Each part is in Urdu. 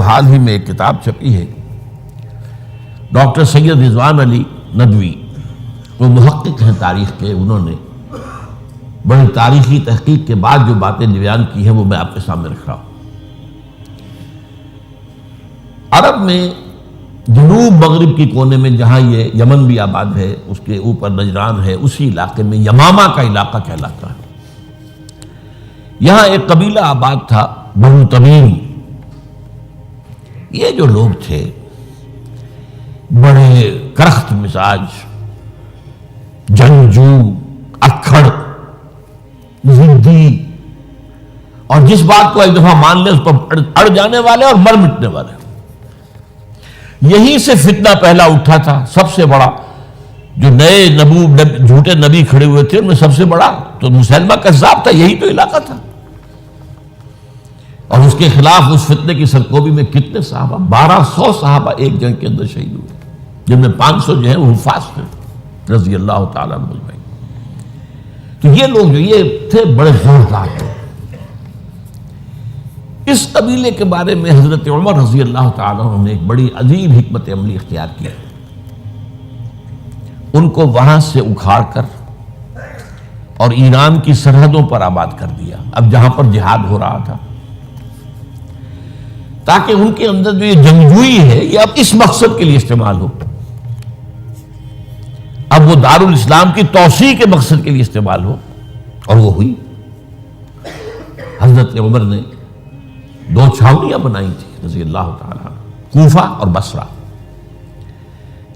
حال ہی میں ایک کتاب چھپی ہے، ڈاکٹر سید رضوان علی ندوی، وہ محقق ہیں تاریخ کے، انہوں نے بڑی تاریخی تحقیق کے بعد جو باتیں بیان کی ہیں وہ میں آپ کے سامنے رکھ رہا ہوں۔ عرب میں جنوب مغرب کی کونے میں جہاں یہ یمن بھی آباد ہے، اس کے اوپر نجران ہے، اسی علاقے میں یمامہ کا علاقہ کہلاتا ہے۔ یہاں ایک قبیلہ آباد تھا، بنو تمیم۔ یہ جو لوگ تھے بڑے کرخت مزاج، جنگجو، اکھڑ، ضدی، اور جس بات کو ایک دفعہ مان لے اس پر اڑ جانے والے اور مر مٹنے والے۔ یہیں سے فتنہ پہلا اٹھا تھا۔ سب سے بڑا جو نئے جھوٹے نبی کھڑے ہوئے تھے ان میں سب سے بڑا تو مسلمہ کذاب تھا، یہی تو علاقہ تھا، اور اس کے خلاف اس فتنے کی سرکوبی میں کتنے صحابہ، 1200 صحابہ ایک جنگ کے اندر شہید ہوئے، جن میں 500 جو ہیں وہ حفاظ تھے رضی اللہ تعالیٰ عنہ اجمعین۔ تو یہ لوگ جو یہ تھے بڑے زوردار تھے۔ اس قبیلے کے بارے میں حضرت عمر رضی اللہ تعالیٰ عنہ نے ایک بڑی عجیب حکمت عملی اختیار کی۔ ان کو وہاں سے اکھاڑ کر اور ایران کی سرحدوں پر آباد کر دیا، اب جہاں پر جہاد ہو رہا تھا، تاکہ ان کے اندر جو یہ جنگجوئی ہے یہ اب اس مقصد کے لیے استعمال ہو، اب وہ دارالاسلام کی توسیع کے مقصد کے لیے استعمال ہو، اور وہ ہوئی۔ حضرت عمر نے 2 چھاؤنیاں بنائی تھی رضی اللہ تعالیٰ، کوفہ اور بصرہ،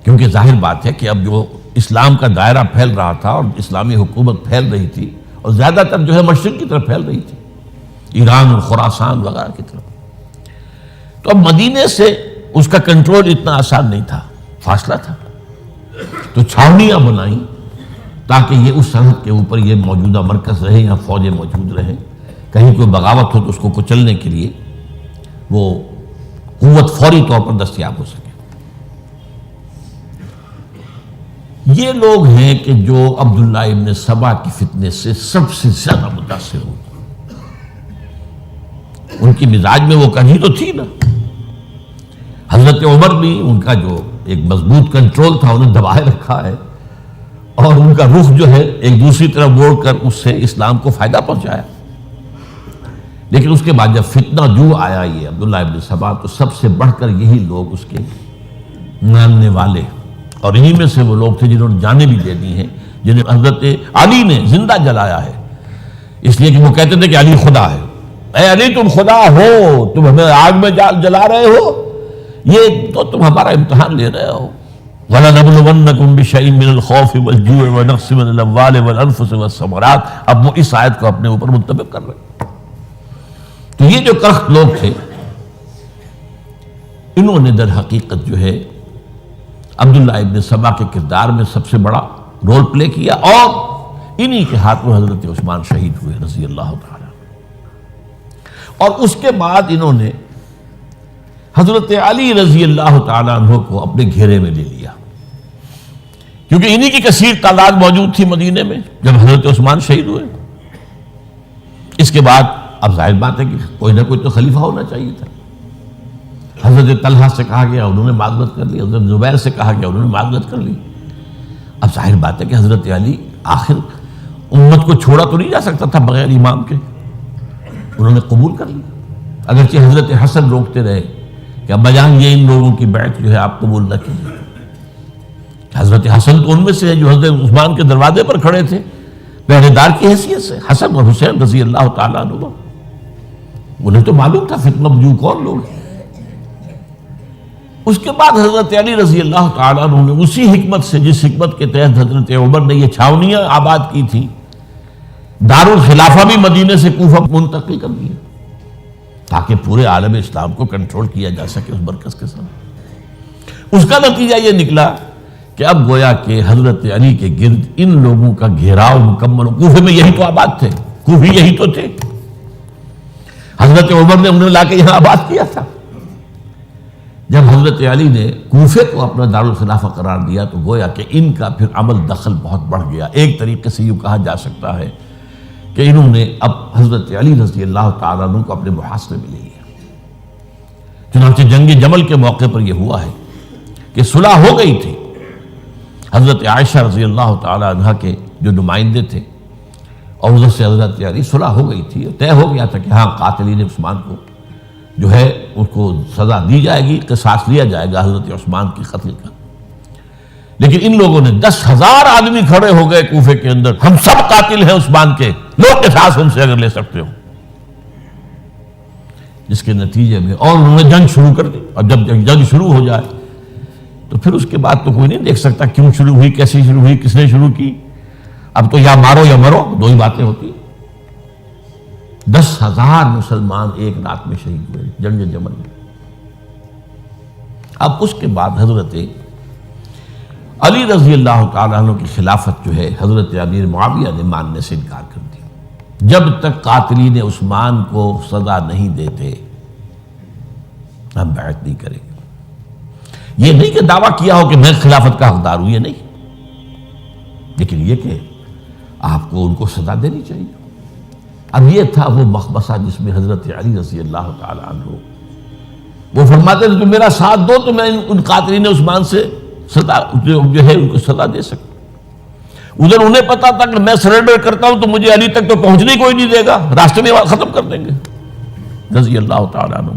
کیونکہ ظاہر بات ہے کہ اب جو اسلام کا دائرہ پھیل رہا تھا اور اسلامی حکومت پھیل رہی تھی، اور زیادہ تر جو ہے مشرق کی طرف پھیل رہی تھی، ایران اور خراسان وغیرہ کی طرف، تو اب مدینے سے اس کا کنٹرول اتنا آسان نہیں تھا، فاصلہ تھا، تو چھاؤنیاں بنائیں تاکہ یہ اس سرحد کے اوپر یہ موجودہ مرکز رہے، یہاں فوجیں موجود رہیں، کہیں کوئی بغاوت ہو تو اس کو کچلنے کے لیے وہ قوت فوری طور پر دستیاب ہو سکے۔ یہ لوگ ہیں کہ جو عبداللہ ابن سبا کی فتنے سے سب سے زیادہ متاثر ہوئے۔ ان کی مزاج میں وہ کمی تو تھی نا، حضرت عمر بھی ان کا جو ایک مضبوط کنٹرول تھا انہیں دبائے رکھا ہے، اور ان کا رخ جو ہے ایک دوسری طرف موڑ کر اس سے اسلام کو فائدہ پہنچایا۔ لیکن اس کے بعد جب فتنہ جو آیا یہ عبداللہ ابن سبا، تو سب سے بڑھ کر یہی لوگ اس کے ماننے والے، اور انہی میں سے وہ لوگ تھے جنہوں نے جانیں بھی دے دی ہیں، جنہیں حضرت علی نے زندہ جلایا ہے، اس لیے کہ وہ کہتے تھے کہ علی خدا ہے۔ اے علی تم خدا ہو، تم ہمیں آگ میں جلا رہے ہو، یہ تو تم ہمارا امتحان لے رہے ہو۔ وَلَنَبْلُوَنَّكُمْ بِشَيْءٍ مِّنَ الْخَوْفِ وَالْجُوعِ وَنَقْصٍ مِّنَ الْأَمْوَالِ وَالْأَنفُسِ وَالثَّمَرَاتِ۔ اب وہ اس آیت کو اپنے اوپر منطبق کر رہے ہیں۔ تو یہ جو کرخت لوگ تھے، انہوں نے در حقیقت جو ہے عبداللہ ابن سبا کے کردار میں سب سے بڑا رول پلے کیا، اور انہی کے ہاتھوں حضرت عثمان شہید ہوئے رضی اللہ تعالیٰ۔ اور اس کے بعد انہوں نے حضرت علی رضی اللہ تعالیٰ عنہ کو اپنے گھیرے میں لے لیا، کیونکہ انہی کی کثیر تعداد موجود تھی مدینے میں جب حضرت عثمان شہید ہوئے۔ اس کے بعد اب ظاہر بات ہے کہ کوئی نہ کوئی تو خلیفہ ہونا چاہیے تھا۔ حضرت طلحہ سے کہا گیا، انہوں نے معذرت کر لی، حضرت زبیر سے کہا گیا، انہوں نے معذرت کر لی۔ اب ظاہر بات ہے کہ حضرت علی آخر امت کو چھوڑا تو نہیں جا سکتا تھا بغیر امام کے، انہوں نے قبول کر لی، اگرچہ حضرت حسن روکتے رہے کہ ابا جان یہ ان لوگوں کی بیعت جو ہے آپ قبول نہ کیجیے۔ حضرت حسن تو ان میں سے ہیں جو حضرت عثمان کے دروازے پر کھڑے تھے پہرے دار کی حیثیت سے، حسن اور حسین رضی اللہ تعالیٰ عنہ، انہیں تو معلوم تھا فتنہ جو کون لوگ ہیں۔ اس کے بعد حضرت علی رضی اللہ تعالیٰ عنہ نے اسی حکمت سے، جس حکمت کے تحت حضرت عمر نے یہ چھاونیاں آباد کی تھی، دارالخلافہ بھی مدینے سے کوفہ منتقل کر دیا تاکہ پورے عالم اسلام کو کنٹرول کیا جا سکے اس مرکز کے ساتھ۔ اس کا نتیجہ یہ نکلا کہ اب گویا کہ حضرت علی کے گرد ان لوگوں کا گھیراؤ مکمل، کوفے میں یہی تو آباد تھے، کوفی یہی تو تھے، حضرت عمر نے انہیں لا کے یہاں آباد کیا تھا۔ جب حضرت علی نے کوفے کو اپنا دارالخلافہ قرار دیا تو گویا کہ ان کا پھر عمل دخل بہت بڑھ گیا۔ ایک طریقے سے یوں کہا جا سکتا ہے کہ انہوں نے اب حضرت علی رضی اللہ تعالیٰ عنہ کو اپنے محاصرے میں لے لیا، چنانچہ جنگ جمل کے موقع پر یہ ہوا ہے کہ صلح ہو گئی تھی. حضرت عائشہ رضی اللہ تعالی عنہ کے جو نمائندے تھے اور ادھر سے حضرت علی، صلح ہو گئی تھی، طے ہو گیا تھا کہ ہاں قاتلین عثمان کو جو ہے اس کو سزا دی جائے گی، قصاص لیا جائے گا حضرت عثمان کی قتل کا. لیکن ان لوگوں نے 10,000 آدمی کھڑے ہو گئے کوفے کے اندر، ہم سب قاتل ہیں عثمان کے، لو قصاص ہم سے اگر لے سکتے ہو. جس کے نتیجے میں اور انہوں نے جنگ شروع کر دی. اور جب جنگ شروع ہو جائے تو پھر اس کے بعد تو کوئی نہیں دیکھ سکتا کیوں شروع ہوئی، کیسے شروع ہوئی، کس نے شروع کی. اب تو یا مارو یا مرو، دو ہی باتیں ہوتی. 10,000 مسلمان ایک رات میں شہید ہوئے جنگ جمل میں. اب اس کے بعد حضرت علی رضی اللہ تعالیٰ عنہ کی خلافت جو ہے حضرت امیر معاویہ نے ماننے سے انکار کر دیا. جب تک قاتلین عثمان کو سزا نہیں دیتے ہم بیعت نہیں کریں گے. یہ نہیں کہ دعویٰ کیا ہو کہ میں خلافت کا حقدار ہوں، یہ نہیں، لیکن یہ کہ آپ کو ان کو سزا دینی چاہیے. اب یہ تھا وہ مخبصہ جس میں حضرت علی رضی اللہ تعالی عنہ وہ فرماتے تھے کہ میرا ساتھ دو تو میں ان قاتلین عثمان سے سزا جو ہے ان کو سزا دے سکتا. ادھر انہیں پتا تھا کہ میں سرنڈر کرتا ہوں تو مجھے علی تک تو پہنچنے کوئی نہیں دے گا، راستے میں ختم کر دیں گے رضی اللہ تعالی عنہ.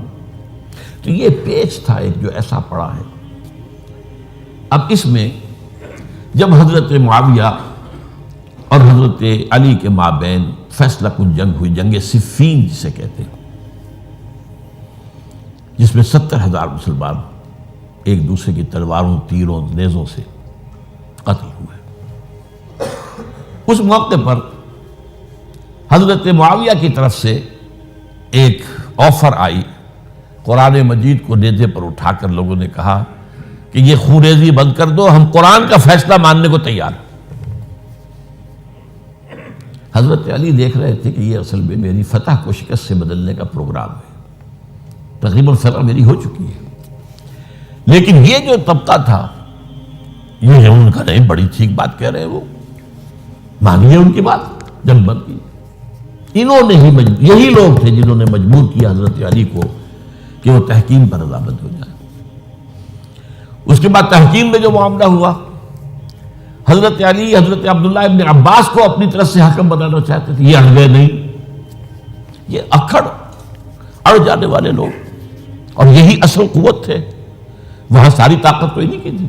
تو یہ پیچ تھا ایک جو ایسا پڑا ہے. اب اس میں جب حضرت معاویہ اور حضرت علی کے مابین فیصلہ کن جنگ ہوئی، جنگ صفین جسے کہتے ہیں، جس میں 70,000 مسلمان ایک دوسرے کی تلواروں، تیروں، نیزوں سے قتل ہوئے. اس موقع پر حضرت معاویہ کی طرف سے ایک آفر آئی. قرآن مجید کو نیزے پر اٹھا کر لوگوں نے کہا کہ یہ خوریزی بند کر دو، ہم قرآن کا فیصلہ ماننے کو تیار ہیں. حضرت علی دیکھ رہے تھے کہ یہ اصل میں میری فتح کو شکست سے بدلنے کا پروگرام ہے. تقریباً فتح میری ہو چکی ہے، لیکن یہ جو طبقہ تھا یہ ان کا نہیں، بڑی ٹھیک بات کہہ رہے ہیں، وہ مانیے ان کی بات، جنگ بند کی. انہوں نے ہی یہی لوگ تھے جنہوں نے مجبور کیا حضرت علی کو کہ وہ تحکیم پر رضامند ہو جائے. اس کے بعد تحکیم میں جو معاملہ ہوا، حضرت علی حضرت عبداللہ ابن عباس کو اپنی طرف سے حکم بنانا چاہتے تھے، یہ اڑ گئے نہیں. یہ اڑ جانے والے لوگ، اور یہی اصل قوت تھے، وہاں ساری طاقت تو انہی کی تھی.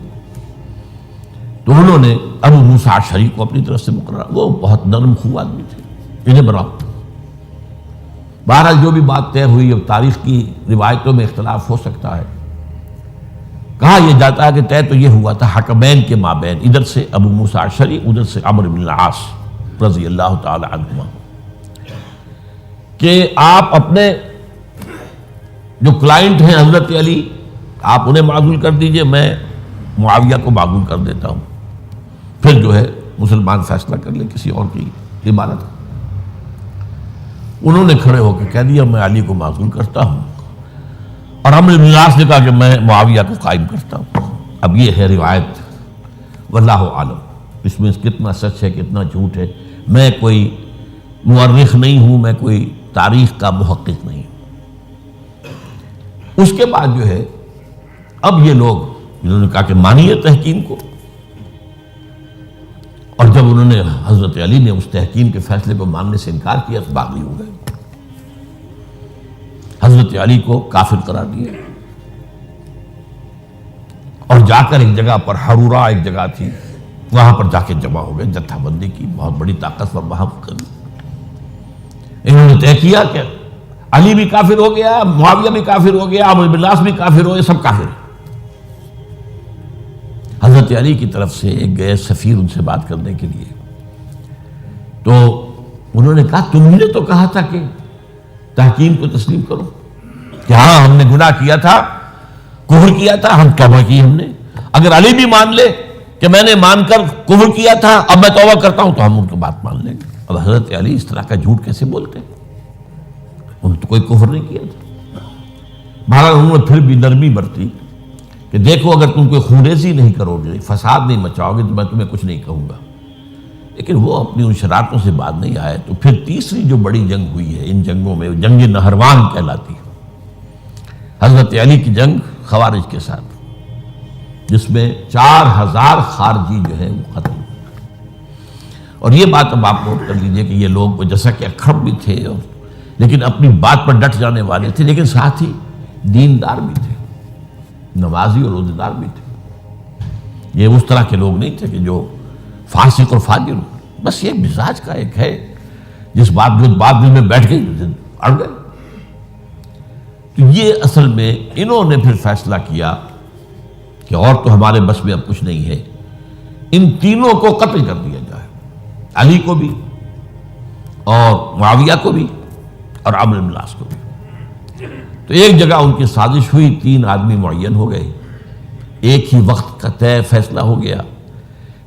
تو انہوں نے ابو موسیٰ اشعری کو اپنی طرف سے مقررہ، وہ بہت نرم خو آدمی تھے، انہیں بنا. بہرحال جو بھی بات طے ہوئی، اب تاریخ کی روایتوں میں اختلاف ہو سکتا ہے. کہا یہ جاتا ہے کہ طے تو یہ ہوا تھا حکمین کے مابین، ادھر سے ابو موسیٰ اشعری، ادھر سے عمرو بن العاص رضی اللہ تعالی عنہما، کہ آپ اپنے جو کلائنٹ ہیں حضرت علی آپ انہیں معزول کر دیجئے، میں معاویہ کو معزول کر دیتا ہوں، پھر جو ہے مسلمان فیصلہ کر لیں کسی اور کی عمارت. انہوں نے کھڑے ہو کے کہہ دیا میں علی کو معزول کرتا ہوں، اور عمرو بن العاص نے کہا کہ میں معاویہ کو قائم کرتا ہوں. اب یہ ہے روایت، واللہ عالم اس میں کتنا سچ ہے کتنا جھوٹ ہے. میں کوئی مورخ نہیں ہوں، میں کوئی تاریخ کا محقق نہیں ہوں. اس کے بعد جو ہے اب یہ لوگ جنہوں نے کہا کہ مانیے تحکیم کو، اور جب انہوں نے حضرت علی نے اس تحکیم کے فیصلے کو ماننے سے انکار کیا تو باغی ہو گئے، حضرت علی کو کافر قرار دیا، اور جا کر ایک جگہ پر حرورہ ایک جگہ تھی وہاں پر جا کے جمع ہو گئے، جتھا بندی کی بہت بڑی طاقت پر وہاں کری. انہوں نے طے کیا کہ علی بھی کافر ہو گیا، معاویہ بھی کافر ہو گیا، عمرو بن العاص بھی کافر ہو گئے، سب کافر ہیں. حضرت علی کی طرف سے ایک گئے سفیر ان سے بات کرنے کے لیے، تو انہوں نے کہا تم نے تو کہا تھا کہ تحکیم کو تسلیم کرو، کہ ہاں ہم نے گناہ کیا تھا، کفر کیا تھا، ہم توبہ کی ہم نے. اگر علی بھی مان لے کہ میں نے مان کر کفر کیا تھا اب میں توبہ کرتا ہوں تو ہم ان کی بات مان لیں گے. اب حضرت علی اس طرح کا جھوٹ کیسے بولتے ہیں؟ انہوں نے تو کوئی کفر نہیں کیا تھا. بہرحال انہوں نے پھر بھی نرمی برتی کہ دیکھو اگر تم کوئی خونریزی نہیں کرو گے، فساد نہیں مچاؤ گے تو میں تمہیں کچھ نہیں کہوں گا. لیکن وہ اپنی ان شرارتوں سے بعد نہیں آئے. تو پھر تیسری جو بڑی جنگ ہوئی ہے ان جنگوں میں، جنگ نہروان کہلاتی ہے، حضرت علی کی جنگ خوارج کے ساتھ، جس میں 4000 خارجی جو ہے وہ قتل ہوئے۔ اور یہ بات اب آپ نوٹ کر لیجئے کہ یہ لوگ جیسا کہ اکھڑ بھی تھے لیکن اپنی بات پر ڈٹ جانے والے تھے، لیکن ساتھ ہی دیندار بھی تھے، نمازی اور روزہ دار بھی تھے۔ یہ اس طرح کے لوگ نہیں تھے کہ جو فاسق اور فاجر ہو، بس یہ مزاج کا ایک ہے جس بات دل میں بیٹھ گئی اڑ گئے۔ تو یہ اصل میں انہوں نے پھر فیصلہ کیا کہ اور تو ہمارے بس میں اب کچھ نہیں ہے، ان تینوں کو قتل کر دیا جائے، علی کو بھی اور معاویہ کو بھی اور عمرو بن العاص کو بھی۔ تو ایک جگہ ان کی سازش ہوئی، 3 آدمی معین ہو گئے، ایک ہی وقت کا طے فیصلہ ہو گیا،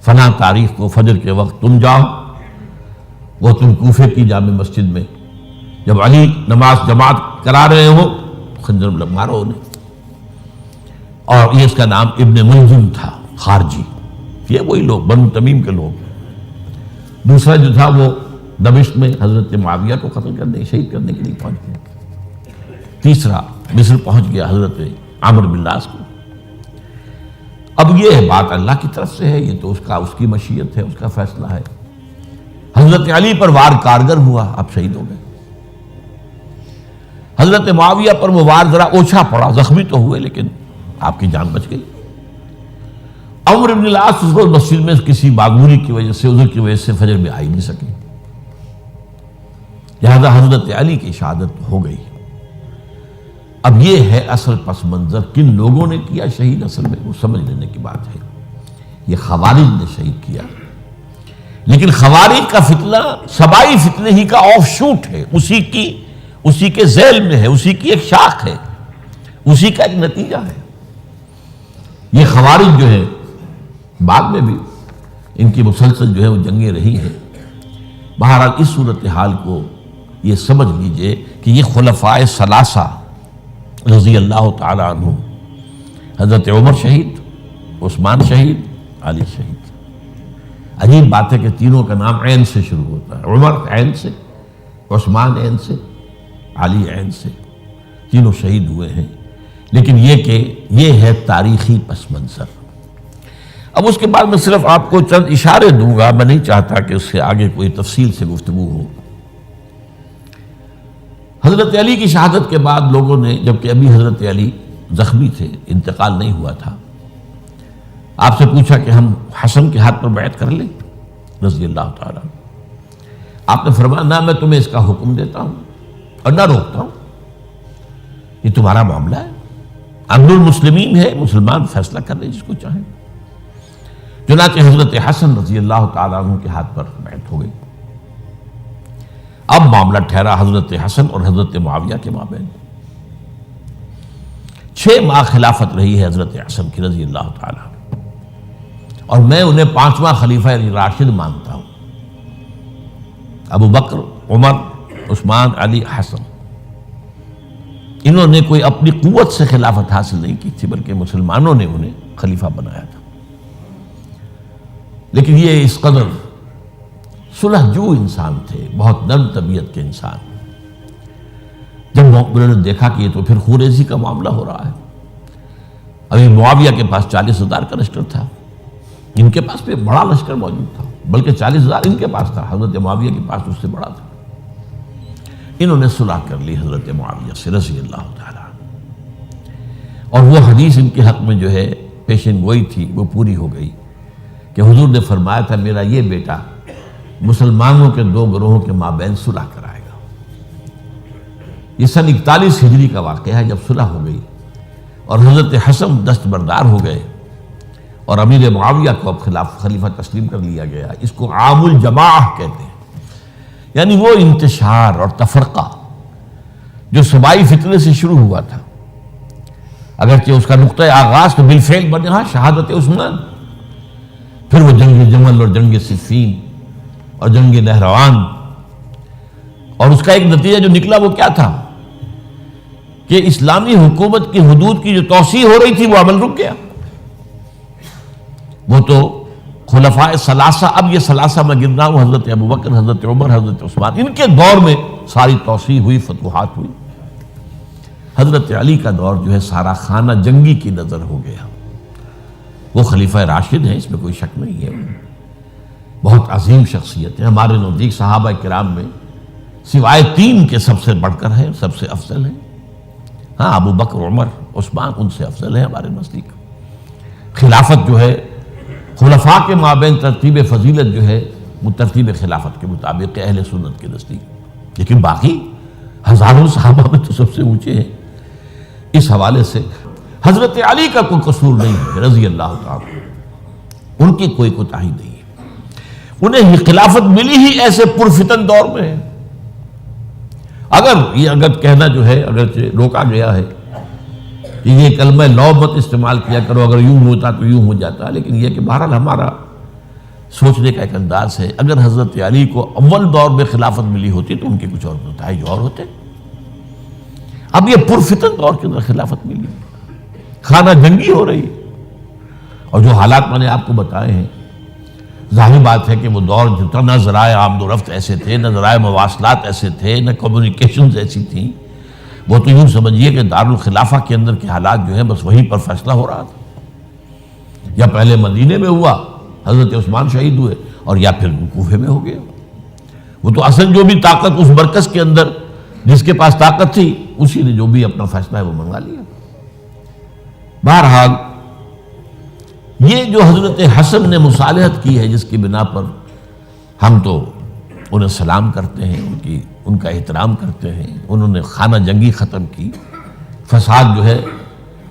فلاں تاریخ کو فجر کے وقت تم جاؤ، وہ تم کوفے کی جامع مسجد میں، جب علی نماز جماعت کرا رہے ہو خنجر مارو انہیں۔ اور یہ اس کا نام ابن ملجم تھا، خارجی، یہ وہی لوگ بنو تمیم کے لوگ۔ دوسرا جو تھا وہ دمشق میں حضرت معاویہ کو قتل کرنے شہید کرنے کے لیے پہنچ گیا۔ تیسرا مصر پہنچ گیا حضرت عمرو بن العاص کو۔ اب یہ بات اللہ کی طرف سے ہے، یہ تو اس کی مشیت ہے، اس کا فیصلہ ہے۔ حضرت علی پر وار کارگر ہوا، اب شہید ہو گئے۔ حضرت معاویہ پر وہ وار ذرا اوچھا پڑا، زخمی تو ہوئے لیکن آپ کی جان بچ گئی۔ عمرو بن العاص اس روز مسجد میں کسی معمولی کی وجہ سے، عذر کی وجہ سے فجر میں آئی نہیں سکے، لہذا حضرت علی کی شہادت ہو گئی۔ اب یہ ہے اصل پس منظر، کن لوگوں نے کیا شہید، اصل میں وہ سمجھ لینے کی بات ہے۔ یہ خوارج نے شہید کیا، لیکن خوارج کا فتنہ سبائی فتنے ہی کا آف شوٹ ہے، اسی کے ذیل میں ہے، اسی کی ایک شاخ ہے، اسی کا ایک نتیجہ ہے۔ یہ خوارج جو ہے بعد میں بھی ان کی مسلسل جو ہے وہ جنگیں رہی ہیں۔ بہرحال اس صورتحال کو یہ سمجھ لیجئے کہ یہ خلفائے ثلاثہ رضی اللہ تعالی عنہ، حضرت عمر شہید، عثمان شہید، علی شہید۔ عجیب بات ہے کہ تینوں کا نام عین سے شروع ہوتا ہے، عمر عین سے، عثمان عین سے، علی عین سے، تینوں شہید ہوئے ہیں۔ لیکن یہ کہ یہ ہے تاریخی پس منظر۔ اب اس کے بعد میں صرف آپ کو چند اشارے دوں گا، میں نہیں چاہتا کہ اس سے آگے کوئی تفصیل سے گفتگو ہو۔ حضرت علی کی شہادت کے بعد لوگوں نے، جبکہ ابھی حضرت علی زخمی تھے، انتقال نہیں ہوا تھا، آپ سے پوچھا کہ ہم حسن کے ہاتھ پر بیعت کر لیں رضی اللہ تعالیٰ۔ آپ نے فرمایا نہ میں تمہیں اس کا حکم دیتا ہوں اور نہ روکتا ہوں، یہ تمہارا معاملہ ہے، امر المسلمین ہے، مسلمان فیصلہ کر لیں جس کو چاہیں۔ چنانچہ حضرت حسن رضی اللہ تعالیٰ عنہ کے ہاتھ پر بیعت ہو گئی۔ اب معاملہ ٹھہرا حضرت حسن اور حضرت معاویہ کے مابین۔ 6 ماہ خلافت رہی ہے حضرت حسن کی رضی اللہ تعالیٰ، اور میں انہیں 5واں خلیفہ راشد مانتا ہوں۔ ابو بکر، عمر، عثمان، علی، حسن، انہوں نے کوئی اپنی قوت سے خلافت حاصل نہیں کی تھی، بلکہ مسلمانوں نے انہیں خلیفہ بنایا تھا۔ لیکن یہ اس قدر صلح جو انسان تھے، بہت نرم طبیعت کے انسان، جب انہوں نے دیکھا کہ یہ تو پھر خوریزی کا معاملہ ہو رہا ہے، ابھی معاویہ کے پاس 40,000 کا لشکر تھا، ان کے پاس بھی بڑا لشکر موجود تھا، بلکہ 40,000 ان کے پاس تھا، حضرت معاویہ کے پاس اس سے بڑا تھا۔ انہوں نے صلح کر لی حضرت معاویہ سے رضی اللہ تعالیٰ، اور وہ حدیث ان کے حق میں جو ہے پیشن گوئی تھی وہ پوری ہو گئی کہ حضور نے فرمایا تھا میرا یہ بیٹا مسلمانوں کے 2 گروہوں کے مابین صلح کرائے گا۔ یہ سن 41 ہجری کا واقعہ ہے جب صلح ہو گئی اور حضرت حسن دستبردار ہو گئے اور امیر معاویہ کو اب خلیفہ تسلیم کر لیا گیا۔ اس کو عام الجماعہ کہتے ہیں، یعنی وہ انتشار اور تفرقہ جو صوبائی فتنے سے شروع ہوا تھا، اگرچہ اس کا نقطہ آغاز تو بالفعل بنا شہادت عثمان، پھر وہ جنگ جمل اور جنگ صفین اور جنگ نہروان، اور اس کا ایک نتیجہ جو نکلا وہ کیا تھا کہ اسلامی حکومت کی حدود کی جو توسیع ہو رہی تھی وہ عمل رک گیا۔ وہ تو خلفائے ثلاثہ، اب یہ ثلاثہ میں گن رہا ہوں، حضرت ابوبکر، حضرت عمر، حضرت عثمان، ان کے دور میں ساری توسیع ہوئی، فتوحات ہوئی۔ حضرت علی کا دور جو ہے سارا خانہ جنگی کی نظر ہو گیا. وہ خلیفہ راشد ہیں، اس میں کوئی شک نہیں ہے، بہت عظیم شخصیت ہے، ہمارے نزدیک صحابہ کرام میں سوائے 3 کے سب سے بڑھ کر ہیں، سب سے افضل ہیں. ہاں، ابو بکر، عمر، عثمان ان سے افضل ہے ہمارے نزدیک. خلافت جو ہے خلفاء کے مابین ترتیب فضیلت جو ہے وہ ترتیب خلافت کے مطابق اہل سنت کے نزدیک، لیکن باقی ہزاروں صحابہ میں تو سب سے اونچے ہیں. اس حوالے سے حضرت علی کا کوئی قصور نہیں ہے رضی اللہ تعالی، ان کی کوئی کوتاہی نہیں ہے. انہیں خلافت ملی ہی ایسے پرفتن دور میں ہے. اگر کہنا جو ہے اگرچہ روکا گیا ہے کہ یہ کلمہ لو مت استعمال کیا کرو، اگر یوں ہوتا تو یوں ہو جاتا، لیکن یہ کہ بہرحال ہمارا سوچنے کا ایک انداز ہے. اگر حضرت علی کو اول دور میں خلافت ملی ہوتی تو ان کے کچھ اور نتائج اور ہوتے. اب یہ پرفتن دور کے اندر خلافت ملی، خانہ جنگی ہو رہی ہے، اور جو حالات میں نے آپ کو بتائے ہیں، ظاہر بات ہے کہ وہ دور جتنا نہ ذرائع آمد و رفت ایسے تھے، نہ ذرائع مواصلات ایسے تھے، نہ کمیونیکیشنز ایسی تھیں. وہ تو یوں سمجھیے کہ دارالخلافہ کے اندر کے حالات جو ہیں بس وہیں پر فیصلہ ہو رہا تھا. یا پہلے مدینے میں ہوا، حضرت عثمان شہید ہوئے، اور یا پھر کوفے میں ہو گیا. وہ تو اصل جو بھی طاقت اس مرکز کے اندر جس کے پاس طاقت تھی، اسی نے جو بھی اپنا فیصلہ ہے وہ منگا لیا. بہرحال یہ جو حضرت حسن نے مصالحت کی ہے، جس کی بنا پر ہم تو انہیں سلام کرتے ہیں، ان کا احترام کرتے ہیں، انہوں نے خانہ جنگی ختم کی، فساد جو ہے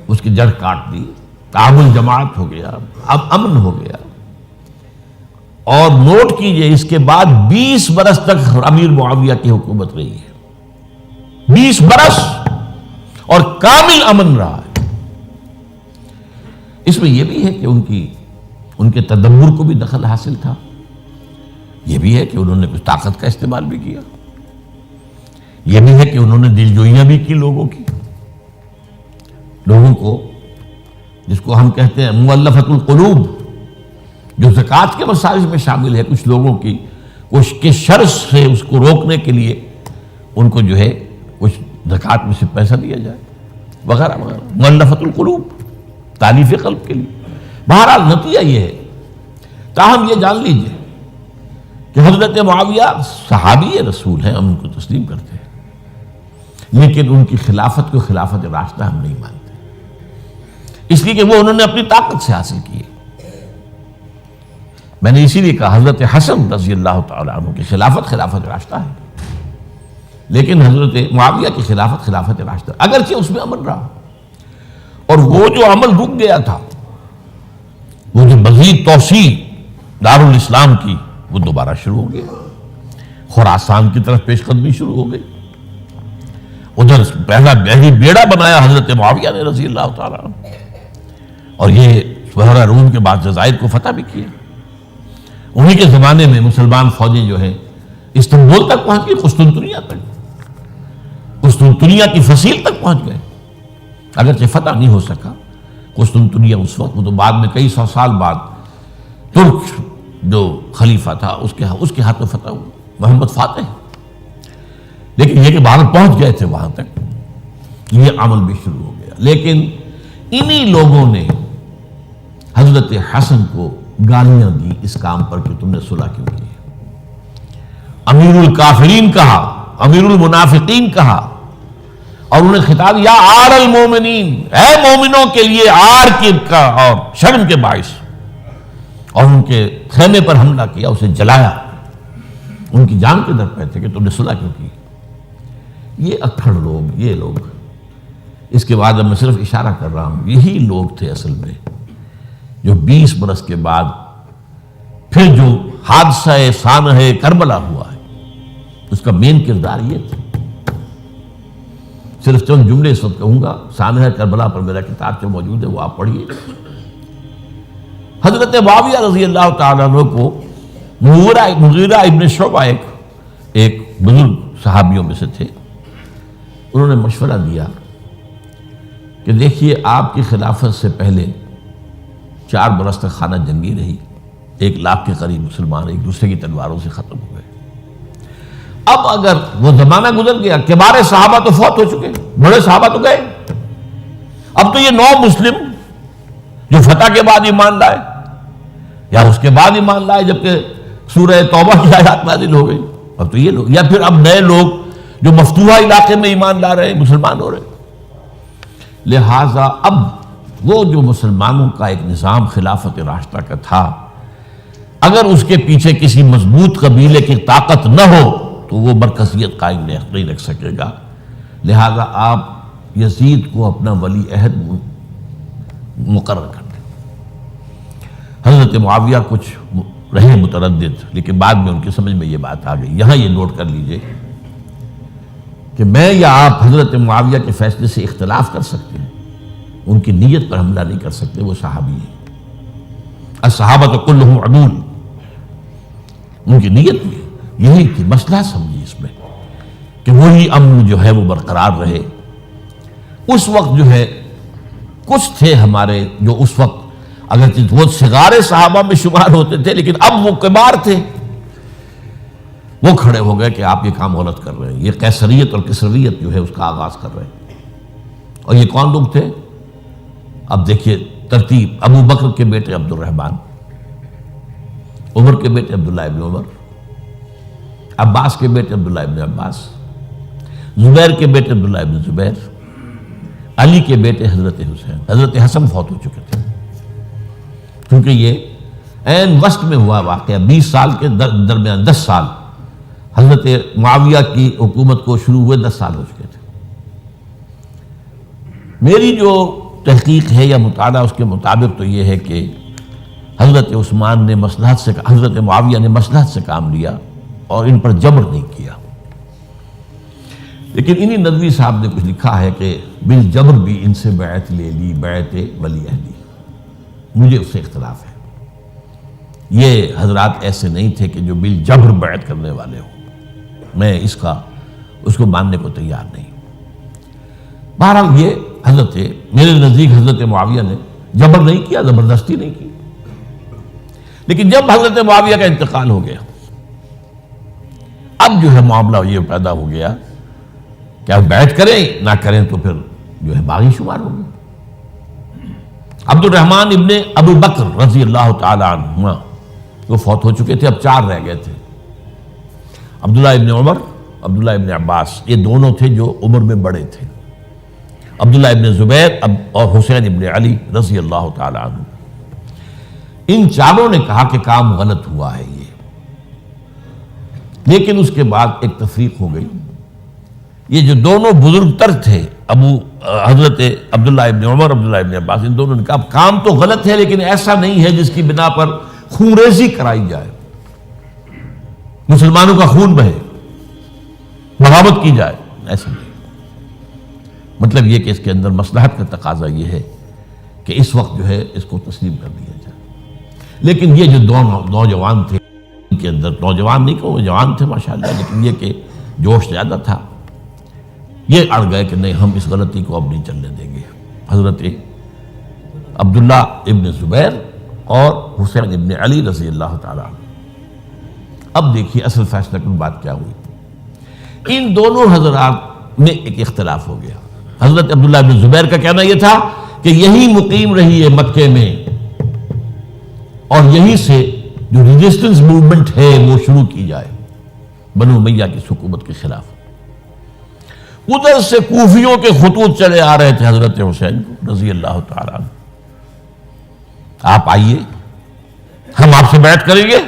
اس کی جڑ کاٹ دی، تعامل جماعت ہو گیا، اب امن ہو گیا. اور نوٹ کیجئے اس کے بعد 20 برس تک امیر معاویہ کی حکومت رہی ہے. 20 برس اور کامل امن رہا ہے. اس میں یہ بھی ہے کہ ان کے تدبر کو بھی دخل حاصل تھا. یہ بھی ہے کہ انہوں نے کچھ طاقت کا استعمال بھی کیا. یہ بھی ہے کہ انہوں نے دلجوئیاں بھی کی لوگوں کو، جس کو ہم کہتے ہیں مؤلفۃ القلوب، جو زکوٰۃ کے مسائل میں شامل ہے. کچھ لوگوں کی کچھ کے شر سے اس کو روکنے کے لیے ان کو جو ہے کچھ زکوٰۃ میں سے پیسہ دیا جائے وغیرہ وغیرہ، مؤلفۃ القلوب، تالیف قلب کے لیے. بہرحال نتیجہ یہ ہے. تاہم یہ جان لیجئے کہ حضرت معاویہ صحابی رسول ہیں، ہم ان کو تسلیم کرتے ہیں، لیکن ان کی خلافت کو خلافت راشدہ ہم نہیں مانتے، اس لیے کہ وہ انہوں نے اپنی طاقت سے حاصل کی ہے. میں نے اسی لیے کہا حضرت حسن رضی اللہ تعالیٰ عنہ کی خلافت خلافت راشدہ ہے، لیکن حضرت معاویہ کی خلافت خلافت راشدہ، اگرچہ اس میں عمل رہا، اور وہ جو عمل رک گیا تھا، وہ جو مزید توسیع دارالاسلام کی، وہ دوبارہ شروع ہو گیا. خراسان کی طرف پیش قدمی شروع ہو گئی. ادھر پہلا بیڑا بنایا حضرت معاویہ نے رضی اللہ تعالیٰ عنہ، اور یہ بحیرہ روم کے بعد جزائر کو فتح بھی کیا. انہی کے زمانے میں مسلمان فوجیں جو ہیں استنبول تک پہنچ گئی، قسطنطنیہ کی فصیل تک پہنچ گئے. اگرچہ فتح نہیں ہو سکا قسطنطنیہ اس وقت، وہ تو بعد میں کئی 100 سال بعد ترک جو خلیفہ تھا اس کے ہاتھ میں فتح ہوا، محمد فاتح. لیکن یہ کہ باہر پہنچ گئے تھے وہاں تک، یہ عمل بھی شروع ہو گیا. لیکن انہی لوگوں نے حضرت حسن کو گالیاں دی اس کام پر کہ تم نے صلح کیوں کی. امیر الکافرین کہا، امیر المنافقین کہا، اور انہیں خطاب یا آر المومنین، اے مومنوں کے لیے آر کی کا اور شرم کے باعث، اور ان کے خیمے پر حملہ کیا، اسے جلایا. ان کی جان کے در پہ تھے کہ تم نے صلح کیوں کی. یہ اکھڑ لوگ، یہ لوگ، اس کے بعد اب میں صرف اشارہ کر رہا ہوں، یہی لوگ تھے اصل میں جو 20 برس کے بعد پھر جو حادثہ سانحہ کربلا ہوا ہے اس کا مین کردار یہ تھا. صرف چند جملے اس وقت کہوں گا. سانحہ کربلا پر میرا کتاب جو موجود ہے وہ آپ پڑھیے. حضرت معاویہ رضی اللہ تعالیٰ عنہ کو مغیرہ ابن شعبہ ایک بزرگ صحابیوں میں سے تھے، انہوں نے مشورہ دیا کہ دیکھیے آپ کی خلافت سے پہلے 4 برس تک خانہ جنگی رہی، 1 لاکھ کے قریب مسلمان ایک دوسرے کی تلواروں سے ختم ہوئے. اب اگر وہ زمانہ گزر گیا، کبار صحابہ تو فوت ہو چکے، بڑے صحابہ تو گئے، اب تو یہ نو مسلم جو فتح کے بعد ایمان لائے یا اس کے بعد ایمان لائے جبکہ سورہ توبہ کی آیات نازل ہو گئی، اب تو یہ لوگ، یا پھر اب نئے لوگ جو مفتوحہ علاقے میں ایمان لا رہے ہیں، مسلمان ہو رہے ہیں۔ لہٰذا اب وہ جو مسلمانوں کا ایک نظام خلافت راشدہ کا تھا، اگر اس کے پیچھے کسی مضبوط قبیلے کی طاقت نہ ہو تو وہ مرکزیت قائم نہیں رکھ سکے گا۔ لہذا آپ یزید کو اپنا ولی عہد مقرر کر دیں۔ حضرت معاویہ کچھ رہے متردد، لیکن بعد میں ان کی سمجھ میں یہ بات آ گئی۔ یہاں یہ نوٹ کر لیجئے کہ میں یا آپ حضرت معاویہ کے فیصلے سے اختلاف کر سکتے ہیں، ان کی نیت پر حملہ نہیں کر سکتے، وہ صحابی ہیں۔ الصحابہ کلہم عدول، ان کی نیت بھی یہی تھی، مسئلہ سمجھی اس میں کہ وہی امن جو ہے وہ برقرار رہے۔ اس وقت جو ہے کچھ تھے ہمارے جو اس وقت اگرچہ وہ صغار صحابہ میں شمار ہوتے تھے، لیکن اب وہ کبار تھے، وہ کھڑے ہو گئے کہ آپ یہ کام غلط کر رہے ہیں، یہ قیصریت اور کسرویت جو ہے اس کا آغاز کر رہے ہیں۔ اور یہ کون لوگ تھے؟ اب دیکھیے ترتیب: ابو بکر کے بیٹے عبد الرحمن، عمر کے بیٹے عبداللہ ابن عمر، عباس کے بیٹے عبداللہ ابن عباس، زبیر کے بیٹے عبداللہ ابن زبیر، علی کے بیٹے حضرت حسین۔ حضرت حسن فوت ہو چکے تھے کیونکہ یہ عین وسط میں ہوا واقعہ، 20 سال کے درمیان 10 سال حضرت معاویہ کی حکومت کو شروع ہوئے، 10 سال ہو چکے تھے۔ میری جو تحقیق ہے یا مطالعہ اس کے مطابق تو یہ ہے کہ حضرت عثمان نے مصلحت سے، حضرت معاویہ نے مصلحت سے کام لیا اور ان پر جبر نہیں کیا۔ لیکن انہی ندوی صاحب نے کچھ لکھا ہے کہ بالجبر بھی ان سے بیعت لے لی، بیعت ولی عہدی۔ مجھے اس سے اختلاف ہے، یہ حضرات ایسے نہیں تھے کہ جو بالجبر بیعت کرنے والے ہوں، میں اس کو ماننے کو تیار نہیں۔ بہرحال یہ حضرت، میرے نزدیک حضرت معاویہ نے جبر نہیں کیا، زبردستی نہیں کی، لیکن جب حضرت معاویہ کا انتقال ہو گیا، اب جو ہے معاملہ یہ پیدا ہو گیا کہ آپ بیعت کریں نہ کریں تو پھر جو ہے باغی شمار ہو گئے۔ عبد الرحمن ابن ابو بکر رضی اللہ تعالی عنہما وہ فوت ہو چکے تھے، اب 4 رہ گئے تھے، عبداللہ ابن عمر، عبداللہ ابن عباس، یہ دونوں تھے جو عمر میں بڑے تھے، عبداللہ ابن زبیر اور حسین ابن علی رضی اللہ تعالی عنہ۔ ان چاروں نے کہا کہ کام غلط ہوا ہے یہ، لیکن اس کے بعد ایک تفریق ہو گئی۔ یہ جو دونوں بزرگ تر تھے، حضرت عبداللہ ابن عمر، عبداللہ ابن عباس، ان دونوں نے کہا کام تو غلط ہے لیکن ایسا نہیں ہے جس کی بنا پر خونریزی کرائی جائے، مسلمانوں کا خون بہے، بغاوت کی جائے، ایسا نہیں۔ مطلب یہ کہ اس کے اندر مصلحت کا تقاضا یہ ہے کہ اس وقت جو ہے اس کو تسلیم کر دیا جائے۔ لیکن یہ جو دو نوجوان تھے، ان کے اندر، نوجوان نہیں کہ وہ جوان تھے ماشاءاللہ، لیکن یہ کہ جوش زیادہ تھا، یہ اڑ گئے کہ نہیں، ہم اس غلطی کو اب نہیں چلنے دیں گے۔ حضرت عبداللہ ابن زبیر اور حسین ابن علی رضی اللہ تعالیٰ عنہ۔ اب دیکھیے اصل فیصلہ کن بات کیا ہوئی، ان دونوں حضرات میں ایک اختلاف ہو گیا۔ حضرت عبداللہ ابن زبیر کا کہنا یہ تھا کہ یہی مقیم رہی ہے مکے میں، اور یہیں سے جو ریزسٹنس موومنٹ ہے وہ شروع کی جائے بنو امیہ کی حکومت کے خلاف۔ ادھر سے کوفیوں کے خطوط چلے آ رہے تھے حضرت حسین کو رضی اللہ تعالیٰ عنہ، آپ آئیے، ہم آپ سے بیعت کریں گے۔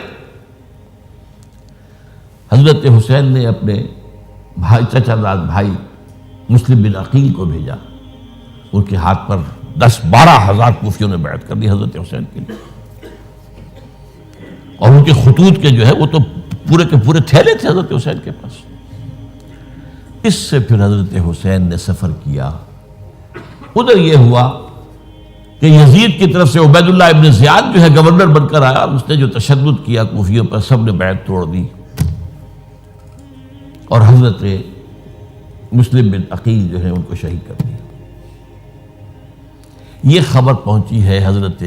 حضرت حسین نے اپنے بھائی، چچا داد بھائی مسلم بن عقیل کو بھیجا، ان کے ہاتھ پر 10-12 ہزار کوفیوں نے بیعت کر دی حضرت حسین کے لیے، اور ان کے خطوط کے جو ہے وہ تو پورے کے پورے تھیلے تھے حضرت حسین کے پاس۔ اس سے پھر حضرت حسین نے سفر کیا، ادھر یہ ہوا کہ یزید کی طرف سے عبید اللہ ابن زیاد جو ہے گورنر بن کر آیا، اس نے جو تشدد کیا کوفیوں پر، سب نے بیعت توڑ دی، اور حضرت مسلم بن عقیل جو ہے ان کو شہید کر دیا۔ یہ خبر پہنچی ہے حضرت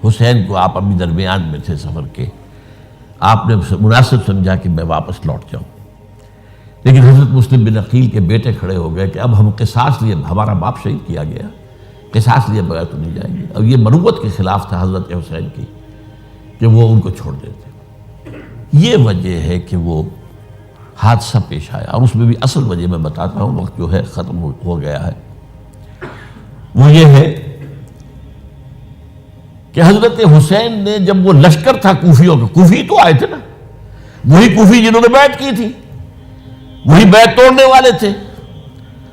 حسین کو، آپ ابھی درمیان میں تھے سفر کے، آپ نے مناسب سمجھا کہ میں واپس لوٹ جاؤں، لیکن حضرت مسلم بن عقیل کے بیٹے کھڑے ہو گئے کہ اب ہم قصاص لیے، ہمارا باپ شہید کیا گیا، قصاص لیے بغیر تو نہیں جائیں گے۔ اب یہ مروت کے خلاف تھا حضرت حسین کی کہ وہ ان کو چھوڑ دیتے۔ یہ وجہ ہے کہ وہ حادثہ پیش آیا، اور اس میں بھی اصل وجہ میں بتاتا ہوں، وقت جو ہے ختم ہو گیا ہے۔ وہ یہ ہے کہ حضرت حسین نے جب وہ لشکر تھا کوفیوں کا، کوفی تو آئے تھے نا، وہی کوفی جنہوں نے بیعت کی تھی، وہی بیعت توڑنے والے تھے،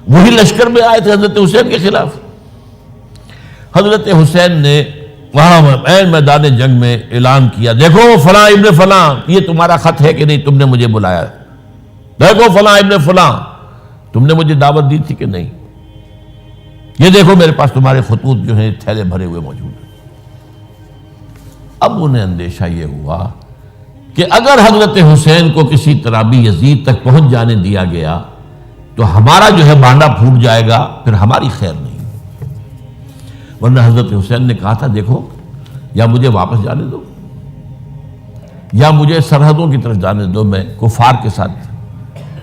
وہی لشکر میں آئے تھے حضرت حسین کے خلاف۔ حضرت حسین نے وہاں عین میدان جنگ میں اعلان کیا، دیکھو فلاں ابن فلاں، یہ تمہارا خط ہے کہ نہیں، تم نے مجھے بلایا، دیکھو فلاں ابن فلاں، تم نے مجھے دعوت دی تھی کہ نہیں، یہ دیکھو میرے پاس تمہارے خطوط جو ہیں تھیلے بھرے ہوئے موجود ہیں۔ اب انہیں اندیشہ یہ ہوا کہ اگر حضرت حسین کو کسی طرح بھی یزید تک پہنچ جانے دیا گیا تو ہمارا جو ہے بانڈا پھوٹ جائے گا، پھر ہماری خیر نہیں۔ ورنہ حضرت حسین نے کہا تھا، دیکھو یا مجھے واپس جانے دو، یا مجھے سرحدوں کی طرف جانے دو، میں کفار کے ساتھ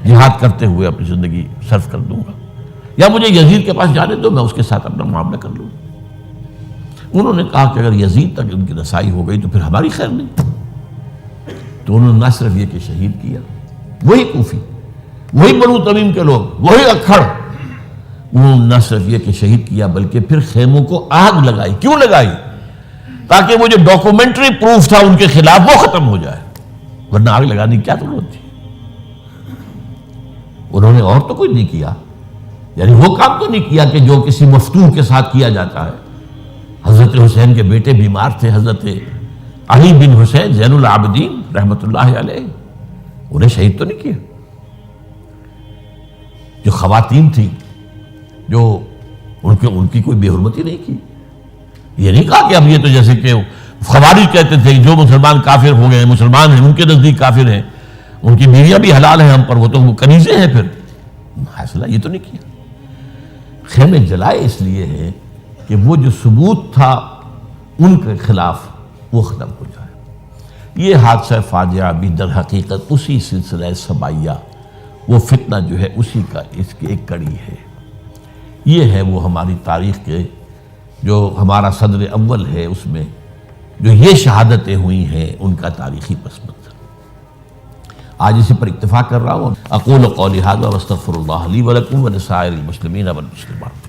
جہاد کرتے ہوئے اپنی زندگی صرف کر دوں گا، یا مجھے یزید کے پاس جانے دو، میں اس کے ساتھ اپنا معاملہ کر لوں۔ انہوں نے کہا کہ اگر یزید تک ان کی رسائی ہو گئی تو پھر ہماری خیر نہیں۔ تو انہوں نے نہ صرف یہ کہ شہید کیا، وہی کوفی، وہی بنو تمیم کے لوگ، وہی اکھڑ، انہوں نے نہ صرف یہ کہ شہید کیا بلکہ پھر خیموں کو آگ لگائی۔ کیوں لگائی؟ تاکہ وہ جو ڈاکومنٹری پروف تھا ان کے خلاف وہ ختم ہو جائے، ورنہ آگ لگانے کی کیا ضرورت تھی؟ انہوں نے اور تو کوئی نہیں کیا، یعنی وہ کام تو نہیں کیا کہ جو کسی مفتون کے ساتھ کیا جاتا ہے۔ حضرت حسین کے بیٹے بیمار تھے، حضرت علی بن حسین زین العابدین رحمۃ اللہ علیہ، انہیں شہید تو نہیں کیا۔ جو خواتین تھیں جو ان کی کوئی بے حرمتی نہیں کی۔ یہ نہیں کہا کہ اب یہ تو جیسے کہ خوارج کہتے تھے جو مسلمان کافر ہو گئے، مسلمان ہیں ان کے نزدیک کافر ہیں، ان کی بیویاں بھی حلال ہیں ہم پر، وہ تو کنیزیں ہیں، پھر حاصلہ یہ تو نہیں کیا۔ خیمے جلائے اس لیے ہے کہ وہ جو ثبوت تھا ان کے خلاف وہ ختم ہو جائے۔ یہ حادثہ فاجعہ بھی در حقیقت اسی سلسلہ سبائیہ، وہ فتنہ جو ہے اسی کا اس کی ایک کڑی ہے۔ یہ ہے وہ ہماری تاریخ کے جو ہمارا صدر اول ہے، اس میں جو یہ شہادتیں ہوئی ہیں ان کا تاریخی پس منظر۔ آج اسی پر اکتفا کر رہا ہوں۔ اقول قولی ھذا واستغفر اللہ لی ولکم ولسائر المسلمین والمسلمات۔